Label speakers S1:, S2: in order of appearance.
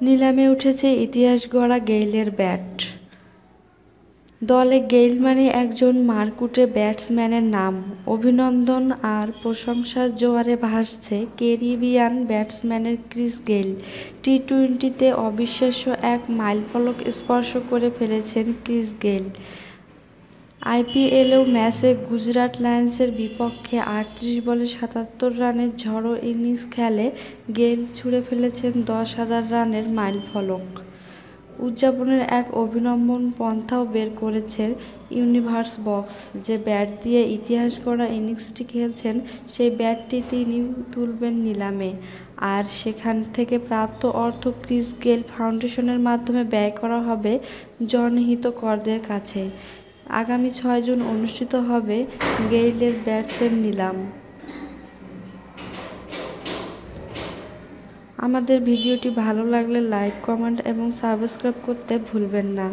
S1: নিলামে উঠেছে ইতিহাস গড়া গেইলের ব্যাট। দলে গেইল মানে একজন মারকুটে ব্যাটসম্যানের নাম। অভিনন্দন আর প্রশংসার জোয়ারে ভাসছে ক্যারিবিয়ান ব্যাটসম্যানের ক্রিস গেইল। টি-টোয়েন্টিতে অবিশ্বাস্য এক মাইলফলক স্পর্শ করে ফেলেছেন ক্রিস গেইল। আইপিএলের ম্যাচে গুজরাট লায়ন্সের বিপক্ষে ৩৮ বলে ৭৭ রানের ঝড়ো ইনিংস খেলে গেইল ছুঁড়ে ফেলেছেন ১০,০০০ রানের মাইলফলক। উদযাপনের এক অভিনব পন্থাও বের করেছে ইউনিভার্স বক্স। যে ব্যাট দিয়ে ইতিহাস গড়া ইনিংসটি খেলছেন সেই ব্যাটটি তিনি তুলবেন নিলামে। আর সেখান থেকে প্রাপ্ত অর্থ ক্রিস গেইল ফাউন্ডেশনের মাধ্যমে ব্যয় করা হবে জনহিতকরদের কাছে। আগামী ৬ জুন অনুষ্ঠিত হবে গেইলের ব্যাটসের নিলাম। আমাদের ভিডিওটি ভালো লাগলে লাইক, কমেন্ট এবং সাবস্ক্রাইব করতে ভুলবেন না।